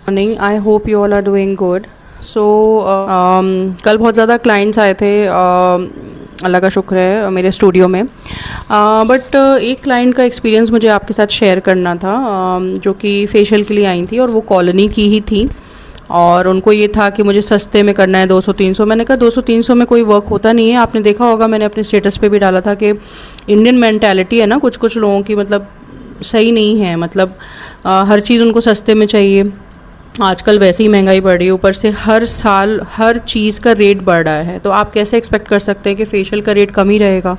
Morning, I hope you all are doing good. So कल बहुत ज़्यादा क्लाइंट्स आए थे, अल्लाह का शुक्र है, मेरे स्टूडियो में। बट एक क्लाइंट का एक्सपीरियंस मुझे आपके साथ शेयर करना था, जो कि फेशियल के लिए आई थी और वो कॉलोनी की ही थी। और उनको ये था कि मुझे सस्ते में करना है, 200-300। मैंने कहा 200-300 में कोई वर्क होता नहीं है। आपने देखा होगा, मैंने अपने स्टेटस पे भी डाला था कि इंडियन मेंटालिटी है ना, कुछ कुछ लोगों की मतलब सही नहीं है। मतलब हर चीज़ उनको सस्ते में चाहिए। आजकल वैसे ही महंगाई बढ़ रही है, ऊपर से हर साल हर चीज़ का रेट बढ़ रहा है, तो आप कैसे एक्सपेक्ट कर सकते हैं कि फेशियल का रेट कम ही रहेगा।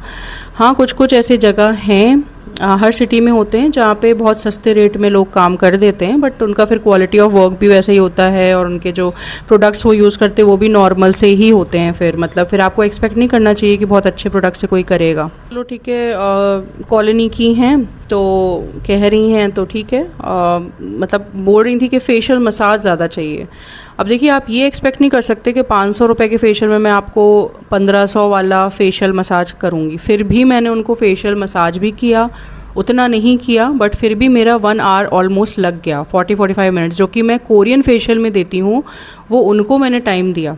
हाँ, कुछ कुछ ऐसी जगह हैं, हर सिटी में होते हैं जहाँ पे बहुत सस्ते रेट में लोग काम कर देते हैं, बट उनका फिर क्वालिटी ऑफ वर्क भी वैसे ही होता है और उनके जो प्रोडक्ट्स वो यूज़ करते हैं वो भी नॉर्मल से ही होते हैं। फिर मतलब फिर आपको एक्सपेक्ट नहीं करना चाहिए कि बहुत अच्छे प्रोडक्ट से कोई करेगा। चलो ठीक है, कॉलोनी की हैं तो कह रही हैं तो ठीक है। मतलब बोल रही थी कि फ़ेशियल मसाज ज़्यादा चाहिए। अब देखिए, आप ये एक्सपेक्ट नहीं कर सकते कि 500 रुपये के फ़ेशियल में मैं आपको 1500 वाला फ़ेशियल मसाज करूँगी। फिर भी मैंने उनको फ़ेशियल मसाज भी किया, उतना नहीं किया, बट फिर भी मेरा 1 आवर ऑलमोस्ट लग गया, 40-45 मिनट्स, जो कि मैं कोरियन फ़ेशियल में देती हूँ वो उनको मैंने टाइम दिया।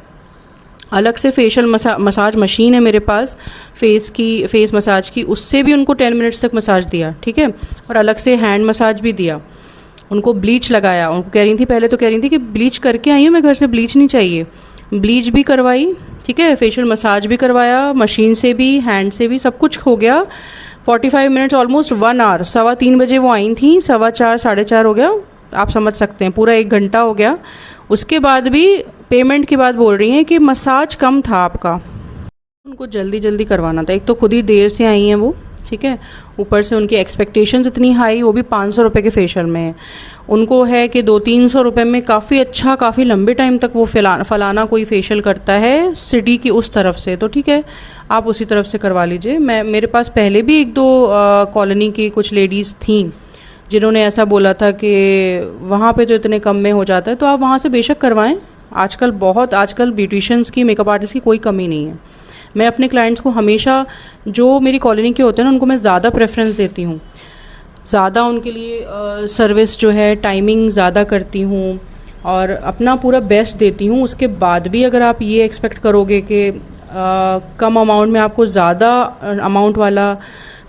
अलग से फेशियल मसाज मशीन है मेरे पास, फेस मसाज की, उससे भी उनको 10 मिनट्स तक मसाज दिया, ठीक है। और अलग से हैंड मसाज भी दिया, उनको ब्लीच लगाया। उनको कह रही थी, पहले तो कह रही थी कि ब्लीच करके आई हूँ मैं घर से, ब्लीच नहीं चाहिए। ब्लीच भी करवाई, ठीक है, फेशियल मसाज भी करवाया, मशीन से भी हैंड से भी, सब कुछ हो गया। 45 मिनट्स ऑलमोस्ट 1 आवर। 3:15 बजे वो आई थी, 4:15 4:30 हो गया, आप समझ सकते हैं, पूरा 1 घंटा हो गया। उसके बाद भी पेमेंट के बाद बोल रही हैं कि मसाज कम था आपका। उनको जल्दी जल्दी करवाना था, एक तो खुद ही देर से आई हैं वो, ठीक है, ऊपर से उनकी एक्सपेक्टेशंस इतनी हाई, वो भी 500 रुपये के फेशियल में। उनको है कि 200-300 रुपये में काफ़ी अच्छा, काफ़ी लंबे टाइम तक वो फलाना कोई फेशियल करता है सिटी की उस तरफ से, तो ठीक है, आप उसी तरफ से करवा लीजिए। मेरे पास पहले भी 1-2 कॉलोनी की कुछ लेडीज़ थीं जिन्होंने ऐसा बोला था कि वहाँ पे तो इतने कम में हो जाता है, तो आप वहाँ से बेशक करवाएं। आजकल ब्यूटिशियंस की, मेकअप आर्टिस्ट की कोई कमी नहीं है। मैं अपने क्लाइंट्स को हमेशा, जो मेरी कॉलोनी के होते हैं ना, उनको मैं ज़्यादा प्रेफरेंस देती हूँ, ज़्यादा उनके लिए सर्विस जो है टाइमिंग ज़्यादा करती हूँ और अपना पूरा बेस्ट देती हूँ। उसके बाद भी अगर आप ये एक्सपेक्ट करोगे कि कम अमाउंट में आपको ज़्यादा अमाउंट वाला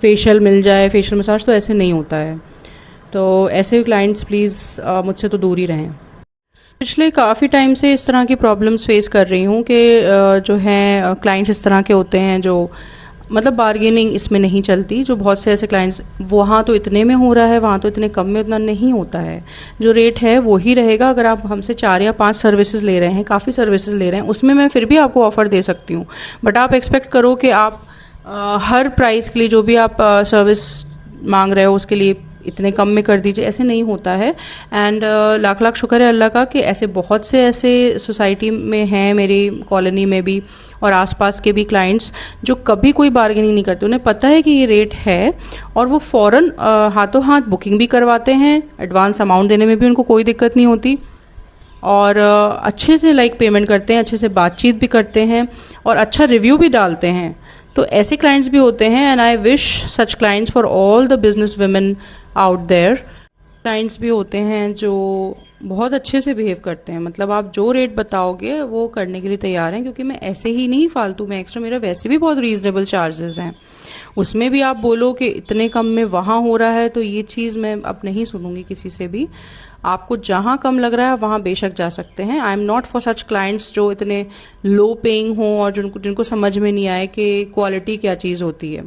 फेशियल मिल जाए, फेशियल मसाज, तो ऐसे नहीं होता है। तो ऐसे क्लाइंट्स प्लीज़ मुझसे तो दूर ही रहें। पिछले काफ़ी टाइम से इस तरह की प्रॉब्लम्स फेस कर रही हूँ कि जो हैं क्लाइंट्स इस तरह के होते हैं जो मतलब बार्गेनिंग इसमें नहीं चलती। जो बहुत से ऐसे क्लाइंट्स, वहाँ तो इतने में हो रहा है, वहाँ तो इतने कम में उतना नहीं होता है, जो रेट है वो ही रहेगा। अगर आप हमसे 4 या 5 सर्विसेज ले रहे हैं, काफ़ी सर्विसेज ले रहे हैं, उसमें मैं फिर भी आपको ऑफ़र दे सकती हूँ। बट आप एक्सपेक्ट करो कि आप हर प्राइस के लिए जो भी आप सर्विस मांग रहे हो उसके लिए इतने कम में कर दीजिए, ऐसे नहीं होता है। एंड लाख लाख शुक्र है अल्लाह का कि ऐसे बहुत से ऐसे सोसाइटी में हैं, मेरी कॉलोनी में भी और आसपास के भी क्लाइंट्स, जो कभी कोई बार्गेनिंग नहीं करते। उन्हें पता है कि ये रेट है और वो फ़ौरन हाथों हाथ बुकिंग भी करवाते हैं। एडवांस अमाउंट देने में भी उनको कोई दिक्कत नहीं होती और अच्छे से पेमेंट करते हैं, अच्छे से बातचीत भी करते हैं और अच्छा रिव्यू भी डालते हैं। तो ऐसे क्लाइंट्स भी होते हैं and I wish such clients for all the business women out there. Clients भी होते हैं जो बहुत अच्छे से बिहेव करते हैं, मतलब आप जो रेट बताओगे वो करने के लिए तैयार हैं, क्योंकि मैं ऐसे ही नहीं फालतू में एक्स्ट्रा, मेरा वैसे भी बहुत रीज़नेबल चार्जेस हैं। उसमें भी आप बोलो कि इतने कम में वहाँ हो रहा है, तो ये चीज़ मैं अब नहीं सुनूंगी किसी से भी। आपको जहाँ कम लग रहा है वहाँ बेशक जा सकते हैं। I am not for such clients जो इतने लो पेइंग हों और जिनको समझ में नहीं आए कि क्वालिटी क्या चीज़ होती है।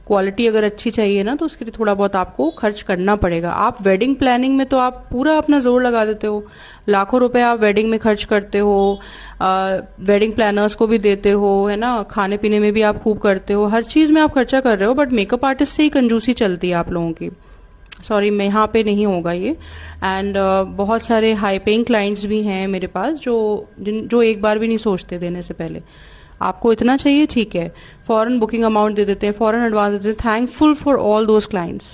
क्वालिटी अगर अच्छी चाहिए ना, तो उसके लिए थोड़ा बहुत आपको खर्च करना पड़ेगा। आप वेडिंग प्लानिंग में तो आप पूरा अपना जोर लगा देते हो, लाखों रुपए आप वेडिंग में खर्च करते हो, वेडिंग प्लानर्स को भी देते हो, है ना, खाने पीने में भी आप खूब करते हो, हर चीज़ में आप खर्चा कर रहे हो। बट मेकअप आर्टिस्ट से ही कंजूसी चलती है आप लोगों की। सॉरी, मैं यहाँ पे नहीं होगा ये। एंड बहुत सारे हाई पेइंग क्लाइंट्स भी हैं मेरे पास जो एक बार भी नहीं सोचते देने से पहले। आपको इतना चाहिए, ठीक है, फ़ौरन बुकिंग अमाउंट दे देते हैं, फ़ौरन एडवांस देते हैं। Thankful for all those clients.